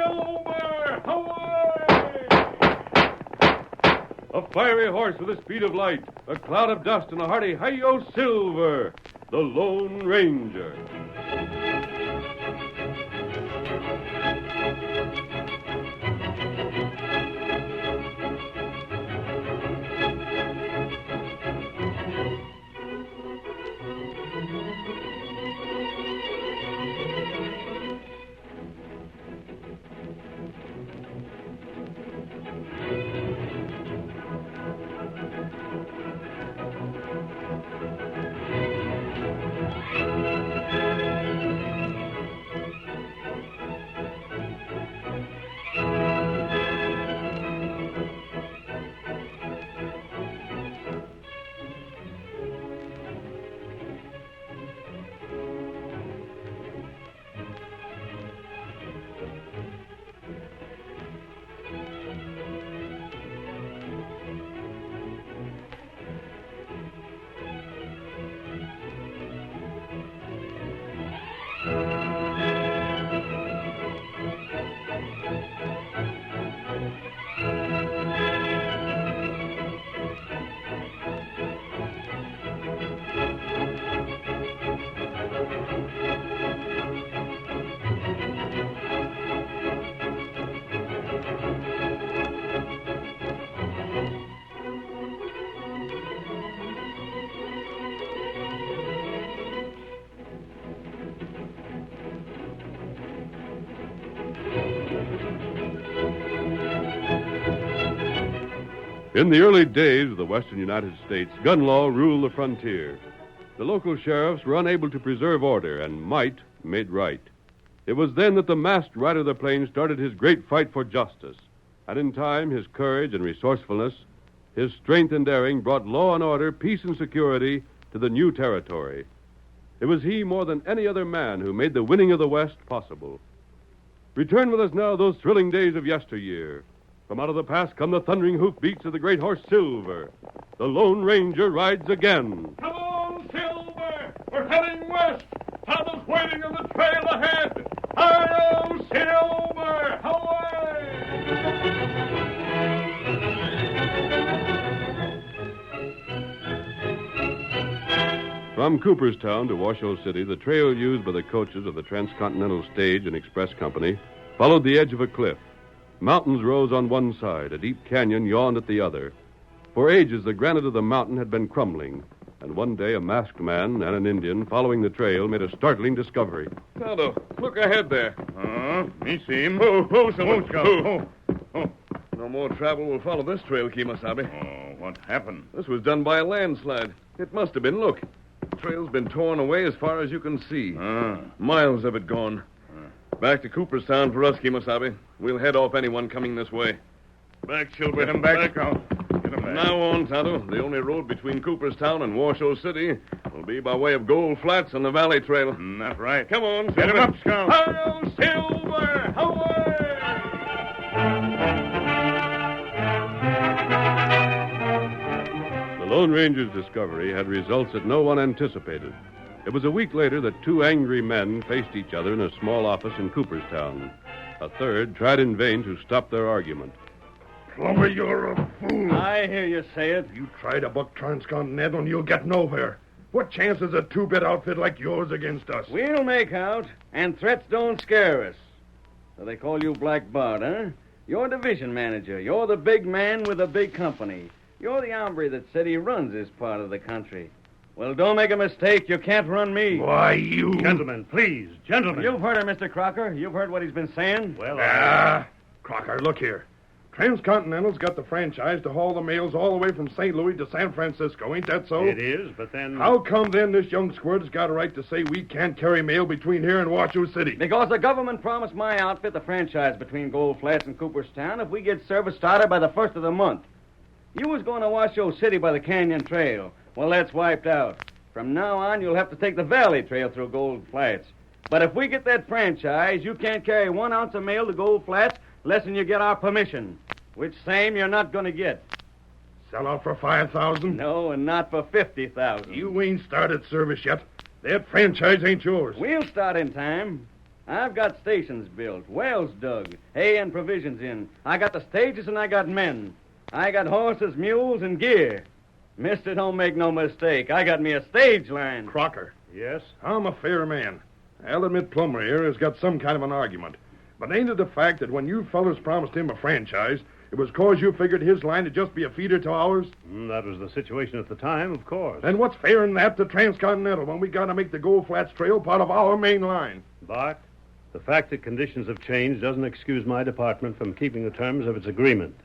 Silver! Away! A fiery horse with the speed of light, a cloud of dust, and a hearty Hi-Yo Silver, the Lone Ranger. In the early days of the western United States, gun law ruled the frontier. The local sheriffs were unable to preserve order, and might made right. It was then that the masked rider of the plains started his great fight for justice. And in time, his courage and resourcefulness, his strength and daring brought law and order, peace and security to the new territory. It was he more than any other man who made the winning of the West possible. Return with us now those thrilling days of yesteryear. From out of the past come the thundering hoofbeats of the great horse Silver. The Lone Ranger rides again. Come on, Silver! We're heading west. Tonto's waiting on the trail ahead. Hi-yo, Silver! Away! From Cooperstown to Washoe City, the trail used by the coaches of the Transcontinental Stage and Express Company followed the edge of a cliff. Mountains rose on one side, a deep canyon yawned at the other. For ages, the granite of the mountain had been crumbling, and one day a masked man and an Indian following the trail made a startling discovery. Tonto, look ahead there. Me see him. Scout. No more travel will follow this trail, Kemosabe. Oh, what happened? This was done by a landslide. It must have been. Look. The trail's been torn away as far as you can see. Miles of it gone. Back to Cooperstown for us, Kemosabe. We'll head off anyone coming this way. Back, Silver. Get him back. Scout. Get him back. Now on, Tonto. The only road between Cooperstown and Washoe City will be by way of Gold Flats and the Valley Trail. That's right. Come on, Get him up, Scout. Hi-yo, Silver! Away! The Lone Ranger's discovery had results that no one anticipated. It was a week later that two angry men faced each other in a small office in Cooperstown. A third tried in vain to stop their argument. Plummer, you're a fool. I hear you say it. You try to buck Transcontinental and you'll get nowhere. What chance is a two-bit outfit like yours against us? We'll make out, and threats don't scare us. So they call you Black Bart, huh? You're division manager. You're the big man with a big company. You're the hombre that said he runs this part of the country. Well, don't make a mistake. You can't run me. Why, you... Gentlemen, please, gentlemen. You've heard him, Mr. Crocker. You've heard what he's been saying. Well, Crocker, look here. Transcontinental's got the franchise to haul the mails all the way from St. Louis to San Francisco. Ain't that so? It is, but then... How come then this young squirt has got a right to say we can't carry mail between here and Washoe City? Because the government promised my outfit the franchise between Gold Flats and Cooperstown if we get service started by the first of the month. You was going to Washoe City by the Canyon Trail. Well, that's wiped out. From now on, you'll have to take the Valley Trail through Gold Flats. But if we get that franchise, you can't carry 1 ounce of mail to Gold Flats less than you get our permission, which same you're not going to get. Sell out for $5,000? No, and not for $50,000. You ain't started service yet. That franchise ain't yours. We'll start in time. I've got stations built, wells dug, hay and provisions in. I got the stages and I got men. I got horses, mules, and gear. Mister, don't make no mistake. I got me a stage line. Crocker, Yes? I'm a fair man. I'll admit Plummer here has got some kind of an argument. But ain't it the fact that when you fellas promised him a franchise, it was 'cause you figured his line to just be a feeder to ours? That was the situation at the time, of course. Then what's fair in that to Transcontinental when we got to make the Gold Flats Trail part of our main line? Bart, the fact that conditions have changed doesn't excuse my department from keeping the terms of its agreement.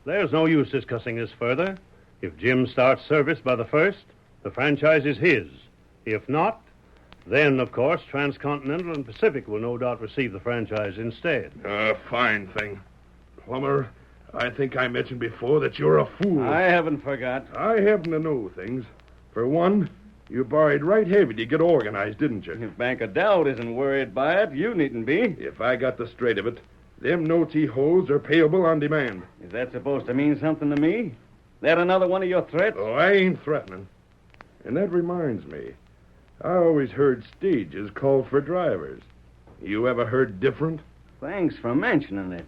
There's no use discussing this further. If Jim starts service by the 1st, the franchise is his. If not, then, of course, Transcontinental and Pacific will no doubt receive the franchise instead. Fine thing. Plummer, I think I mentioned before that you're a fool. I haven't forgot. I happen to know things. For one, you borrowed right heavy to get organized, didn't you? If Bank of Dowd isn't worried by it, you needn't be. If I got the straight of it, them notes he holds are payable on demand. Is that supposed to mean something to me? That another one of your threats? Oh, I ain't threatening. And that reminds me, I always heard stages called for drivers. You ever heard different? Thanks for mentioning it.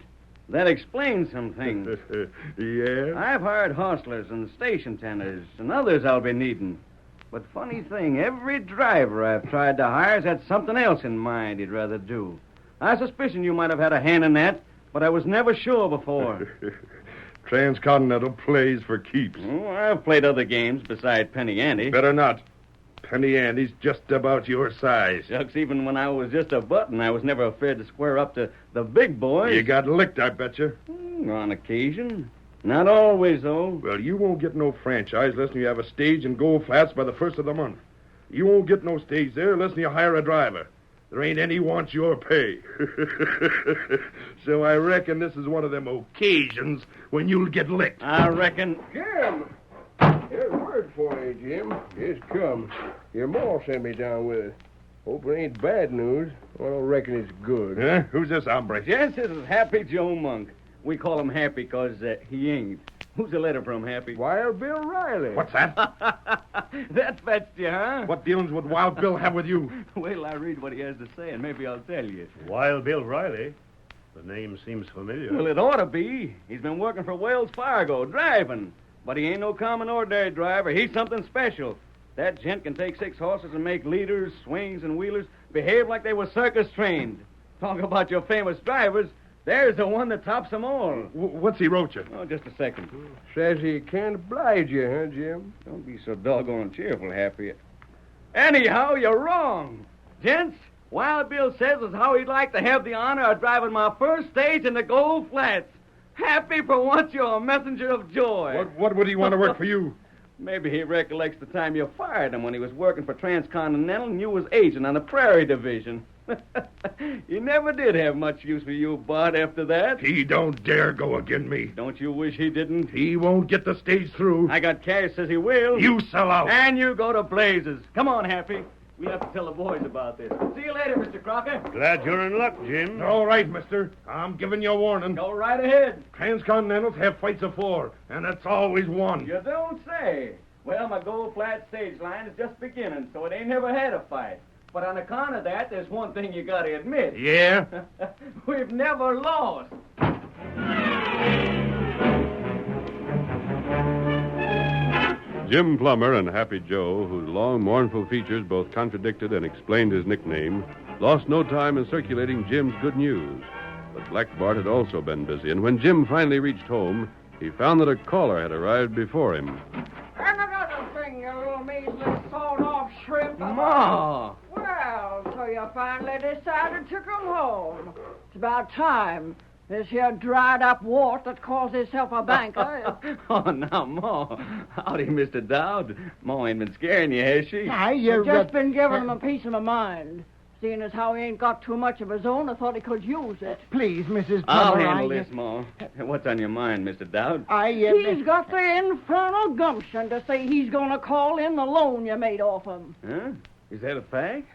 That explains some things. Yeah? I've hired hostlers and station tenders and others I'll be needing. But funny thing, every driver I've tried to hire's had something else in mind he'd rather do. I suspicion you might have had a hand in that, but I was never sure before. Transcontinental plays for keeps. Oh, I've played other games besides Penny Ante. Better not. Penny Andy's just about your size. Shucks, even when I was just a button, I was never afraid to square up to the big boys. You got licked, I bet you. On occasion. Not always, though. Well, you won't get no franchise unless you have a stage in Gold Flats by the 1st of the month. You won't get no stage there unless you hire a driver. There ain't any wants your pay. So I reckon this is one of them occasions when you'll get licked. I reckon. Jim! Here's a word for you, Jim. It's come. Your ma sent me down with it. Hope it ain't bad news. I don't reckon it's good. Huh? Who's this hombre? Yes, this is Happy Joe Monk. We call him Happy because he ain't. Who's the letter from, Happy? Wild Bill Riley. What's that? That fetched you, huh? What dealings would Wild Bill have with you? Wait till I read what he has to say, and maybe I'll tell you. Wild Bill Riley? The name seems familiar. Well, it ought to be. He's been working for Wells Fargo, driving. But he ain't no common ordinary driver. He's something special. That gent can take 6 horses and make leaders, swings, and wheelers behave like they were circus trained. Talk about your famous drivers. There's the one that tops them all. What's he wrote you? Oh, just a second. Says he can't oblige you, huh, Jim? Don't be so doggone cheerful, Happy. Anyhow, you're wrong. Gents, Wild Bill says is how he'd like to have the honor of driving my first stage in the Gold Flats. Happy, for once you're a messenger of joy. What would he want to work for you? Maybe he recollects the time you fired him when he was working for Transcontinental and you was agent on the Prairie Division. He never did have much use for you, Bart, after that. He don't dare go again me. Don't you wish he didn't? He won't get the stage through. I got cash says he will. You sell out. And you go to blazes. Come on, Happy. We'll have to tell the boys about this. See you later, Mr. Crocker. Glad you're in luck, Jim. All right, mister. I'm giving you a warning. Go right ahead. Transcontinentals have fights afore, and it's always won. You don't say. Well, my Gold Flat stage line is just beginning, so it ain't never had a fight. But on account of that, there's one thing you gotta admit. Yeah? We've never lost. Jim Plummer and Happy Joe, whose long, mournful features both contradicted and explained his nickname, lost no time in circulating Jim's good news. But Black Bart had also been busy, and when Jim finally reached home, he found that a caller had arrived before him. And another thing, you little measly sawed-off shrimp. Ma! Well, so you finally decided to come home. It's about time. This here dried-up wart that calls himself a banker. Oh, now, Ma. Howdy, Mr. Dowd. Ma ain't been scaring you, has she? You've just been giving him a piece of my mind. Seeing as how he ain't got too much of his own, I thought he could use it. Please, Mrs. I'll Plummer, handle this, Ma. What's on your mind, Mr. Dowd? He's got the infernal gumption to say he's going to call in the loan you made off him. Huh? Is that a fact?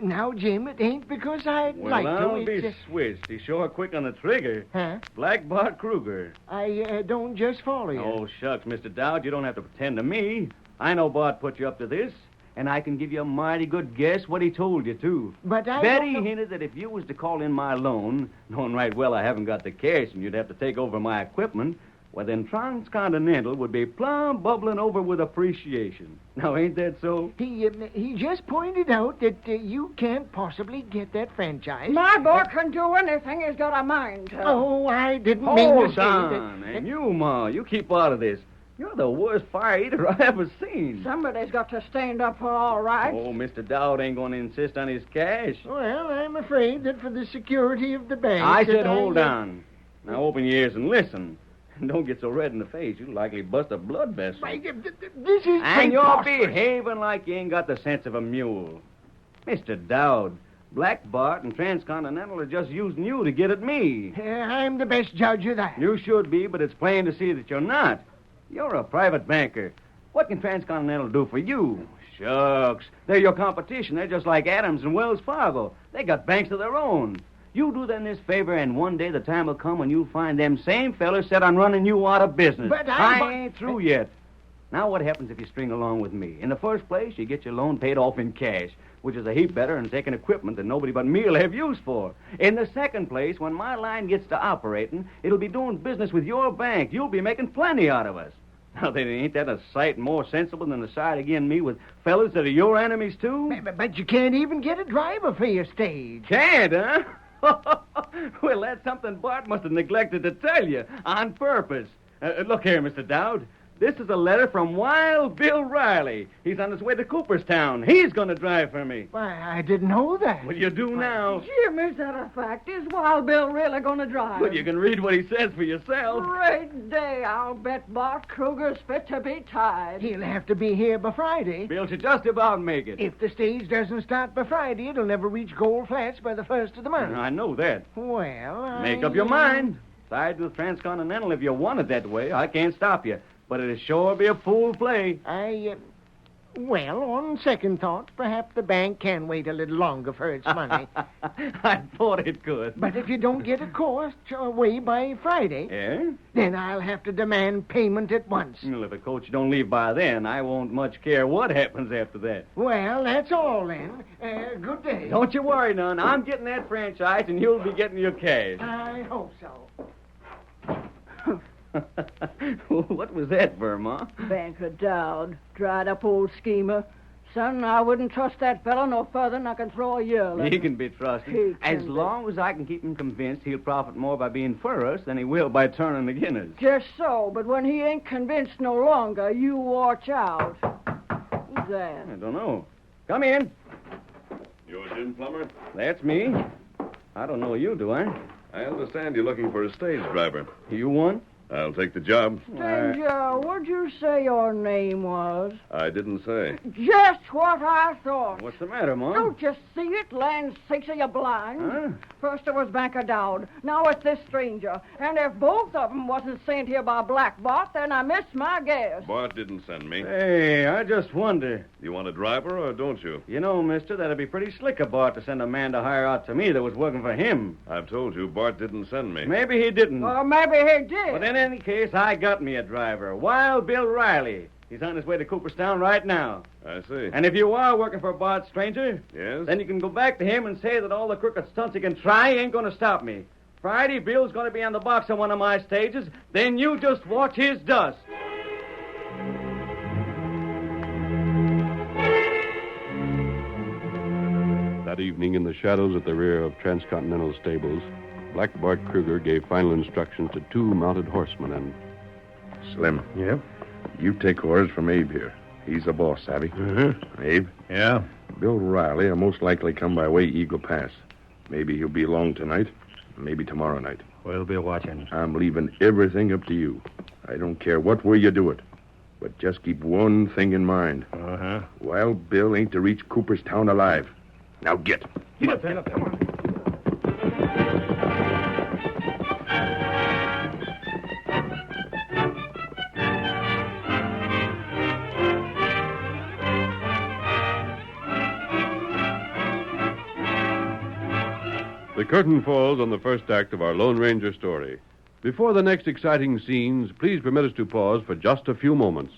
Now, Jim, it ain't because I'd Well, like to. I'll be It's, switched. He's sure quick on the trigger. Huh? Black Bart Kruger. I don't just follow you. Oh, shucks, Mr. Dowd, you don't have to pretend to me. I know Bart put you up to this. And I can give you a mighty good guess what he told you, too. But I Betty don't know- hinted that if you was to call in my loan, knowing right well I haven't got the cash and you'd have to take over my equipment, well, then Transcontinental would be plumb bubbling over with appreciation. Now, ain't that so? He just pointed out that you can't possibly get that franchise. My boy can do anything he's got a mind to. Oh, I didn't mean to Hold say on. that. And you, Ma, you keep out of this. You're the worst fire eater I ever seen. Somebody's got to stand up for all right. Oh, Mr. Dowd ain't going to insist on his cash. Well, I'm afraid that for the security of the bank... I that said hold on. Now open your ears and listen. And don't get so red in the face. You'll likely bust a blood vessel. Why, this is And you're preposterous. behaving like you ain't got the sense of a mule. Mr. Dowd, Black Bart and Transcontinental are just using you to get at me. I'm the best judge of that. You should be, but it's plain to see that you're not. You're a private banker. What can Transcontinental do for you? Shucks. They're your competition. They're just like Adams and Wells Fargo. They got banks of their own. You do them this favor, and one day the time will come when you'll find them same fellas set on running you out of business. But I ain't through yet. Now, what happens if you string along with me? In the first place, you get your loan paid off in cash, which is a heap better than taking equipment that nobody but me'll have use for. In the second place, when my line gets to operating, it'll be doing business with your bank. You'll be making plenty out of us. Now, then, ain't that a sight more sensible than to side again me with fellas that are your enemies, too? But you can't even get a driver for your stage. Can't, huh? Well, that's something Bart must have neglected to tell you on purpose. Look here, Mr. Dowd. This is a letter from Wild Bill Riley. He's on his way to Cooperstown. He's going to drive for me. Why, I didn't know that. Well, you do now. Jim, is that a fact? Is Wild Bill really going to drive? Well, you can read what he says for yourself. Great day. I'll bet Bart Kruger's fit to be tied. He'll have to be here by Friday. Bill should just about make it. If the stage doesn't start by Friday, it'll never reach Gold Flats by the first of the month. I know that. Well, Make up your mind. Side with Transcontinental if you want it that way. I can't stop you. But it'll sure be a fool play. Well, on second thought, perhaps the bank can wait a little longer for its money. I thought it could. But if you don't get a course away by Friday, Yeah? then I'll have to demand payment at once. Well, if a coach don't leave by then, I won't much care what happens after that. Well, that's all then. Good day. Don't you worry none. I'm getting that franchise, and you'll be getting your cash. I hope so. What was that, Verma? Banker Dowd, dried up old schemer. Son, I wouldn't trust that fellow no further than I can throw a yell at He him. can be trusted. He can As be. long as I can keep him convinced he'll profit more by being for us than he will by turning against us. Just so, but when he ain't convinced no longer, you watch out. Who's that? I don't know. Come in. You're Jim Plummer? That's me. I don't know you, do I? I understand you're looking for a stage driver. You one? I'll take the job. Stranger, what'd you say your name was? I didn't say. Just what I thought. What's the matter, Mom? Don't you see it? Land sakes, are you blind? Huh? First it was Banker Dowd. Now it's this stranger. And if both of them wasn't sent here by Black Bart, then I missed my guess. Bart didn't send me. Hey, I just wonder. You want a driver or don't you? You know, mister, that'd be pretty slick of Bart to send a man to hire out to me that was working for him. I've told you, Bart didn't send me. Maybe he didn't. Or maybe he did. But in any case, I got me a driver. Wild Bill Riley. He's on his way to Cooperstown right now. I see. And if you are working for Bart Stranger, Yes? then you can go back to him and say that all the crooked stunts he can try ain't going to stop me. Friday, Bill's going to be on the box on one of my stages. Then you just watch his dust. That evening, in the shadows at the rear of Transcontinental stables, Black Bart Kruger gave final instructions to two mounted horsemen and... Slim. Yeah? You take orders from Abe here. He's the boss, savvy? Mm-hmm. Abe, Yeah? Bill Riley will most likely come by way Eagle Pass. Maybe he'll be along tonight, maybe tomorrow night. We'll be watching. I'm leaving everything up to you. I don't care what way you do it. But just keep one thing in mind. Uh-huh. Wild Bill ain't to reach Cooperstown alive. Now get. Get up. Come on. The curtain falls on the first act of our Lone Ranger story. Before the next exciting scenes, please permit us to pause for just a few moments.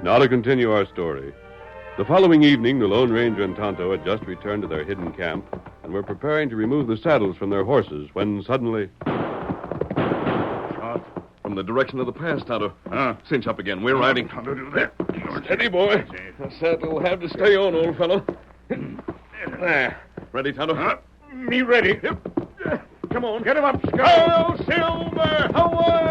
Now to continue our story. The following evening, the Lone Ranger and Tonto had just returned to their hidden camp and were preparing to remove the saddles from their horses when suddenly... Shot from the direction of the pass, Tonto. Cinch up again. We're riding. Tonto, do that. Steady, boy. The saddle will have to stay on, old fellow. There. Ready, Tonto? Me ready. Come on. Get him up, Scout. Hail, Silver! Away!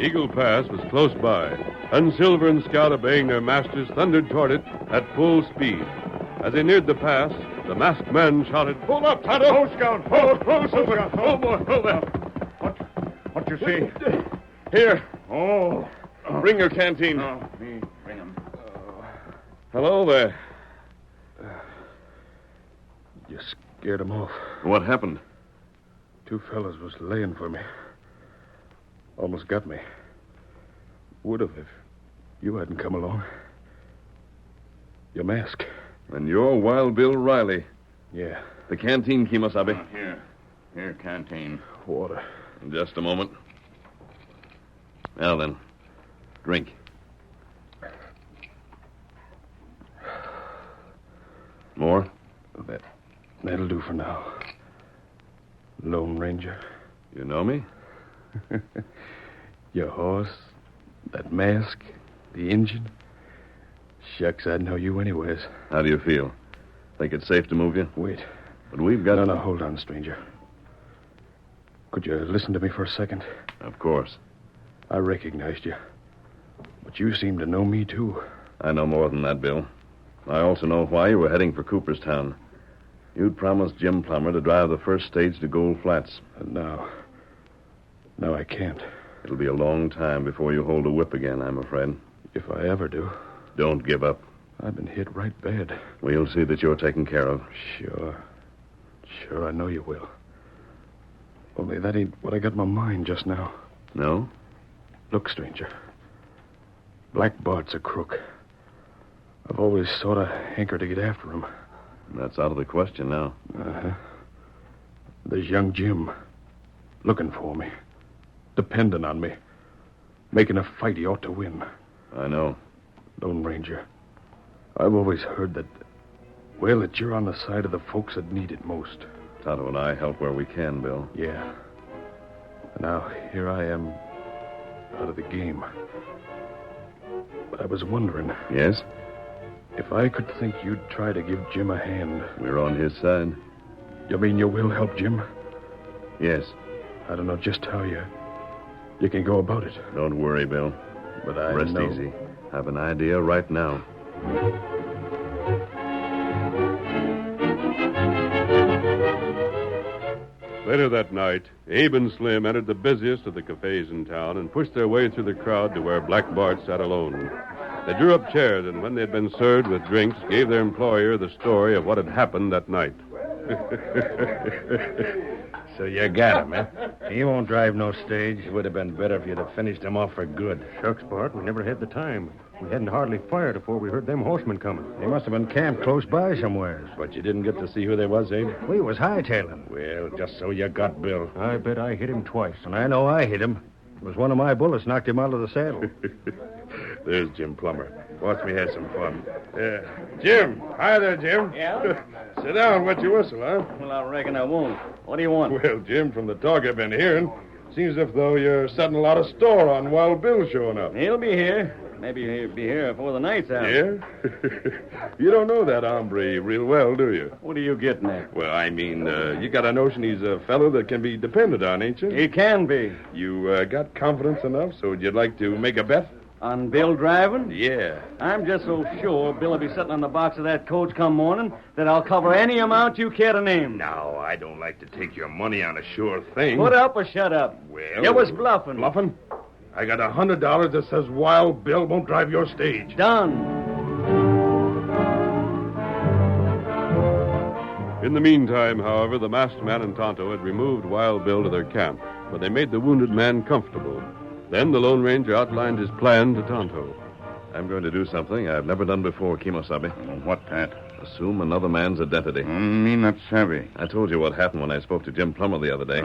Eagle Pass was close by, and Silver and Scout, obeying their masters, thundered toward it at full speed. As they neared the pass, the masked man shouted, Hold up, Tonto! Oh, Scout. Oh, Silver! Oh, boy. Hold there. What you see? Here. Oh. Bring your canteen. Me. Bring him. Hello there. You scared him off. What happened? Two fellas was laying for me. Almost got me. Would have if you hadn't come along. Your mask. And you're Wild Bill Riley. Yeah. The canteen, Kimosabe. Here, canteen. Water. In just a moment. Now then, drink. More? That'll do for now. Lone Ranger. You know me? Your horse, that mask, the engine. Shucks, I'd know you anyways. How do you feel? Think it's safe to move you? Wait. But we've got... No, hold on, stranger. Could you listen to me for a second? Of course. I recognized you. But you seem to know me, too. I know more than that, Bill. I also know why you were heading for Cooperstown. You'd promised Jim Plummer to drive the first stage to Gold Flats. And now I can't. It'll be a long time before you hold a whip again, I'm afraid. If I ever do. Don't give up. I've been hit right bad. We'll see that you're taken care of. Sure, I know you will. Only that ain't what I got in my mind just now. No? Look, stranger. Black Bart's a crook. I've always sort of hankered to get after him. That's out of the question now. Uh-huh. There's young Jim. Looking for me. Depending on me. Making a fight he ought to win. I know. Lone Ranger. I've always heard that you're on the side of the folks that need it most. Tonto and I help where we can, Bill. Yeah. And now here I am out of the game. But I was wondering... Yes? If I could think you'd try to give Jim a hand. We're on his side. You mean you will help Jim? Yes. I don't know just how you can go about it. Don't worry, Bill. But I Rest know... easy. Have an idea right now. Later that night, Abe and Slim entered the busiest of the cafes in town and pushed their way through the crowd to where Black Bart sat alone. They drew up chairs, and when they had been served with drinks, gave their employer the story of what had happened that night. So you got him, eh? He won't drive no stage. It would have been better if you'd have finished him off for good. Shucks, Bart, we never had the time. We hadn't hardly fired before we heard them horsemen coming. They must have been camped close by somewheres. But you didn't get to see who they was, Abe? We was hightailing. Well, just so you got Bill. I bet I hit him twice. And I know I hit him. It was one of my bullets knocked him out of the saddle. There's Jim Plummer. Watch me have some fun. Jim. Hi there, Jim. Yeah? Sit down, wet your whistle, huh? Well, I reckon I won't. What do you want? Well, Jim, from the talk I've been hearing, seems as though you're setting a lot of store on Wild Bill showing up. He'll be here. Maybe he'll be here before the night's out. Yeah? You don't know that hombre real well, do you? What are you getting at? Well, I mean, you got a notion he's a fellow that can be depended on, ain't you? He can be. You got confidence enough, so you'd like to make a bet? On Bill driving? Yeah. I'm just so sure Bill will be sitting on the box of that coach come morning that I'll cover any amount you care to name. Now, I don't like to take your money on a sure thing. Put up or shut up. Well... You was bluffing. Bluffing? I got $100 that says Wild Bill won't drive your stage. Done. In the meantime, however, the masked man and Tonto had removed Wild Bill to their camp, where they made the wounded man comfortable. Then the Lone Ranger outlined his plan to Tonto. I'm going to do something I've never done before, Kimosabe. What that? Assume another man's identity. Me not savvy. I told you what happened when I spoke to Jim Plummer the other day.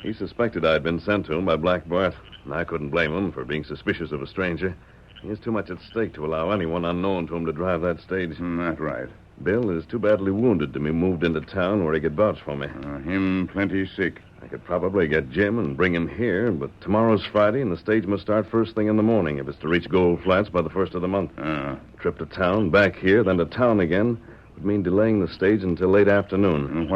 He suspected I'd been sent to him by Black Bart, and I couldn't blame him for being suspicious of a stranger. He has too much at stake to allow anyone unknown to him to drive that stage. That's right. Bill is too badly wounded to be moved into town where he could vouch for me. Him plenty sick. I could probably get Jim and bring him here, but tomorrow's Friday, and the stage must start first thing in the morning if it's to reach Gold Flats by the 1st of the month. Trip to town, back here, then to town again would mean delaying the stage until late afternoon.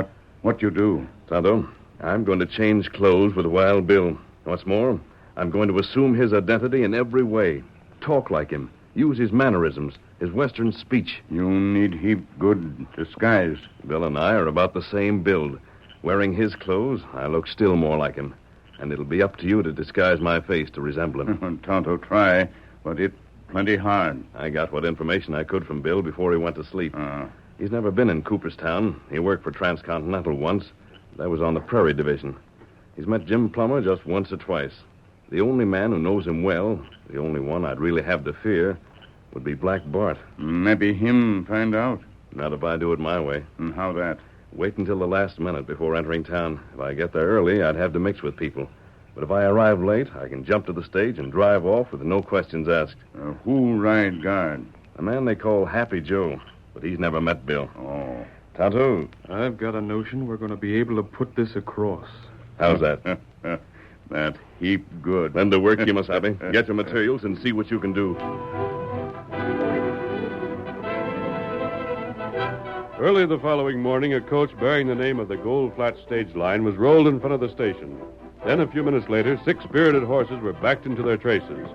What you do? Tonto, I'm going to change clothes with Wild Bill. What's more, I'm going to assume his identity in every way. Talk like him. Use his mannerisms, his Western speech. You need heap good disguise. Bill and I are about the same build. Wearing his clothes, I look still more like him. And it'll be up to you to disguise my face to resemble him. Tonto, try, but it plenty hard. I got what information I could from Bill before he went to sleep. He's never been in Cooperstown. He worked for Transcontinental once. That was on the Prairie Division. He's met Jim Plummer just once or twice. The only man who knows him well, the only one I'd really have to fear, would be Black Bart. Maybe him find out. Not if I do it my way. And how that? Wait until the last minute before entering town. If I get there early, I'd have to mix with people. But if I arrive late, I can jump to the stage and drive off with no questions asked. Who ride guard? A man they call Happy Joe, but he's never met Bill. Oh. Tonto. I've got a notion we're going to be able to put this across. How's that? That heap good. Then to work, Kimasabi. Get your materials and see what you can do. Early the following morning, a coach bearing the name of the Gold Flat stage line was rolled in front of the station. Then, a few minutes later, 6 spirited horses were backed into their traces.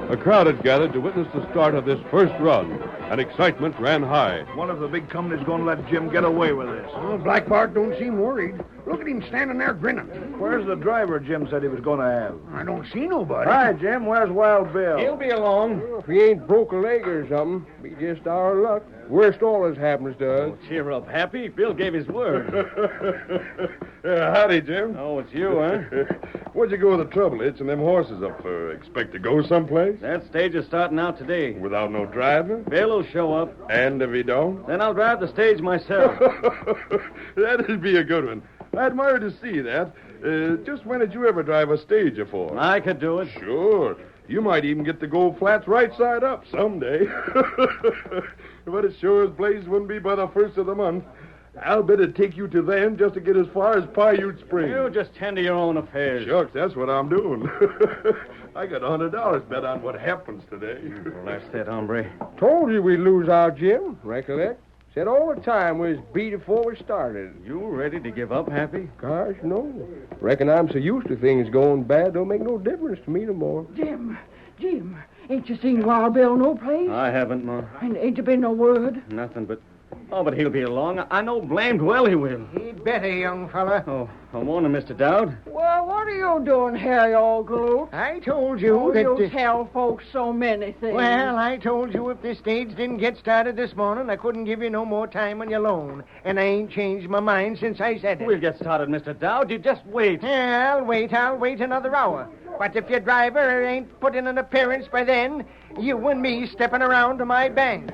A crowd had gathered to witness the start of this first run, and excitement ran high. One of the big companies going to let Jim get away with this. Oh, Black Bart don't seem worried. Look at him standing there grinning. Where's the driver Jim said he was going to have? I don't see nobody. Hi, Jim. Where's Wild Bill? He'll be along. Well, if he ain't broke a leg or something, be just our luck. Worst always happens to us. Oh, cheer up, Happy. Bill gave his word. Howdy, Jim. Oh, it's you, huh? What'd you go to the trouble hitching them horses up for? Expect to go someplace? That stage is starting out today. Without no driver? Bill will show up. And if he don't? Then I'll drive the stage myself. That'd be a good one. I admire to see that. Just when did you ever drive a stage before? I could do it. Sure. You might even get the Gold Flats right side up someday. But it sure as blazes wouldn't be by the 1st of the month. I'll bet it'd take you to then just to get as far as Paiute Springs. You just tend to your own affairs. Shucks, that's what I'm doing. I got $100 bet on what happens today. Well, that's it, hombre. Told you we'd lose our Jim, recollect? Said all the time we was beat before we started. You ready to give up, Happy? Gosh, no. Reckon I'm so used to things going bad, don't make no difference to me no more. Jim, ain't you seen Wild Bill no place? I haven't, Ma. And ain't there been no word? Nothing but... Oh, but he'll be along. I know blamed well he will. He'd better, young fella. Oh, I warn him, Mr. Dowd. Well, what are you doing here, you old galoot? I told you that... You tell folks so many things. Well, I told you if this stage didn't get started this morning, I couldn't give you no more time on your loan. And I ain't changed my mind since I said it. We'll get started, Mr. Dowd. You just wait. Yeah, I'll wait another hour. But if your driver ain't put in an appearance by then, you and me stepping around to my bank.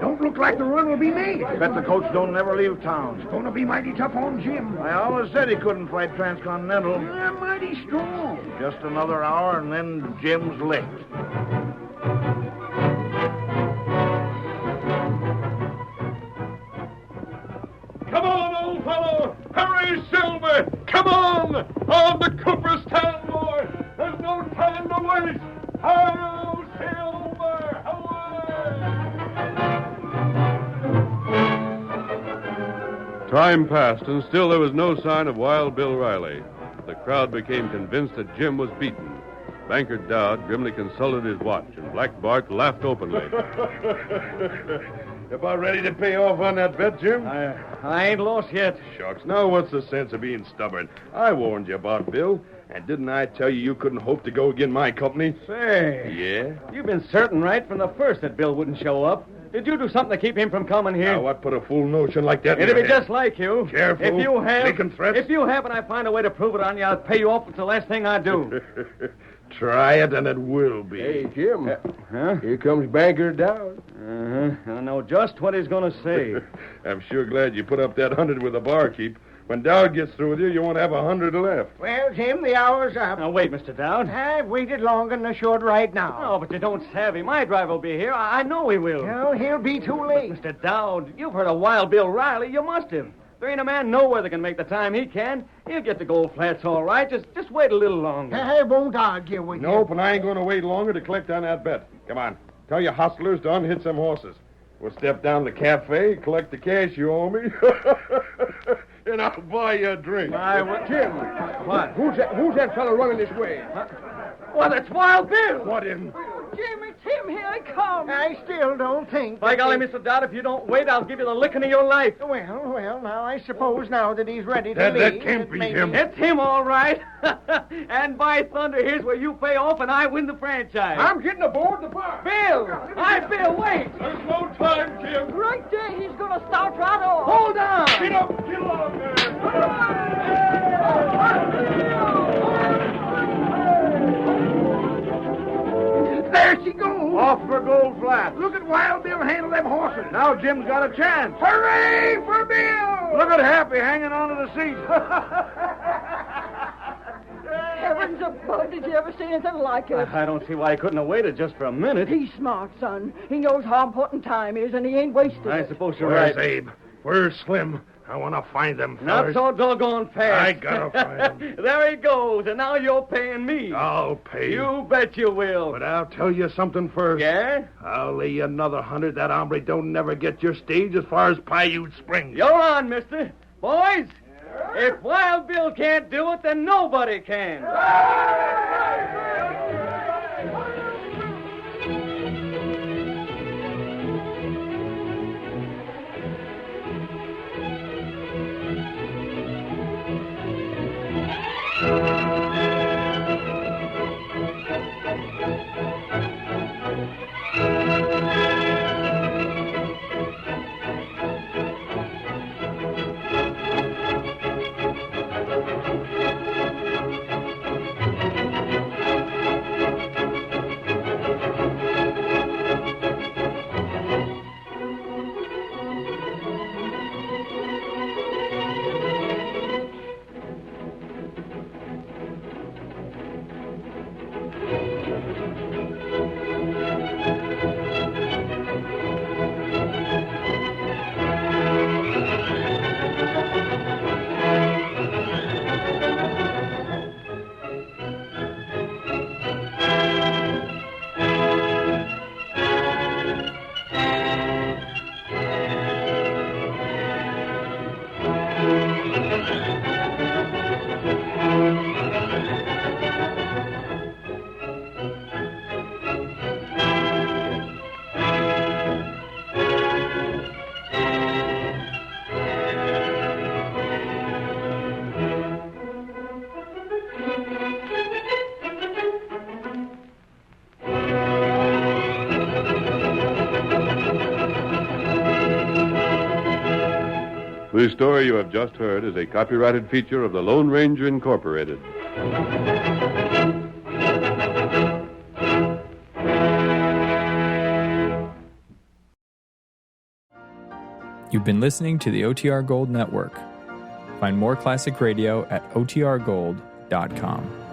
Don't look like the run will be made. Bet the coach don't never leave town. It's going to be mighty tough on Jim. I always said he couldn't fight Transcontinental. They're mighty strong. Just another hour and then Jim's licked. Come on, old fellow! Hurry, Silver! Come on! On to Cooperstown, boy! There's no time to waste! Hi-yo, Silver! Time passed, and still there was no sign of Wild Bill Riley. The crowd became convinced that Jim was beaten. Banker Dowd grimly consulted his watch, and Black Bart laughed openly. About ready to pay off on that bet, Jim? I ain't lost yet. Shucks, now what's the sense of being stubborn? I warned you about Bill, and didn't I tell you couldn't hope to go again my company? Say. Yeah? You've been certain right from the first that Bill wouldn't show up. Did you do something to keep him from coming here? Now, what put a fool notion like that in It'll your be head? just like you. Careful. If you have... Making threats? If you have and I find a way to prove it on you, I'll pay you off. It's the last thing I do. Try it, and it will be. Hey, Jim. Huh? Here comes Banker Dowd. Uh-huh. I know just what he's going to say. I'm sure glad you put up that 100 with the barkeep. When Dowd gets through with you, you won't have 100 left. Well, Jim, the hour's up. Now, wait, Mr. Dowd. I've waited longer than I should right now. Oh, but you don't savvy. My driver will be here. I know he will. Well, he'll be too late. Mr. Dowd, you've heard of Wild Bill Riley. You must have. There ain't a man nowhere that can make the time he can. He'll get to Gold Flats all right. Just wait a little longer. I won't argue with you. Nope, and I ain't going to wait longer to collect on that bet. Come on. Tell your hustlers to unhitch them horses. We'll step down to the cafe, collect the cash you owe me, and I'll buy you a drink. Jim. What? Who's that fellow running this way? Well, that's Wild Bill. What in? Jim, it's him. Here he comes. I still don't think... By golly, Mr. Dowd, if you don't wait, I'll give you the licking of your life. Well, now I suppose now that he's ready to That leave... can't be maybe- him. It's him, all right. And by thunder, here's where you pay off and I win the franchise. I'm getting aboard the bar. Bill! Bill, wait! There's no time, Jim. Right there, he's going to start right off. Hold on! Get up, get along There she goes. Off for Gold Flats. Look at Wild Bill handle them horses. Now Jim's got a chance. Hooray for Bill! Look at Happy hanging onto the seat. Heavens above, did you ever see anything like it? I don't see why he couldn't have waited just for a minute. He's smart, son. He knows how important time is, and he ain't wasted I it. suppose you're Where's right. Abe? Where's Slim? I want to find them Not fellers. so doggone fast. I gotta find him. There he goes, and now you're paying me. I'll pay You bet you will. But I'll tell you something first. Yeah? I'll lay you another 100 that hombre don't never get your stage as far as Paiute Springs. You're on, mister. Boys, if Wild Bill can't do it, then nobody can. The story you have just heard is a copyrighted feature of the Lone Ranger Incorporated. You've been listening to the OTR Gold Network. Find more classic radio at otrgold.com.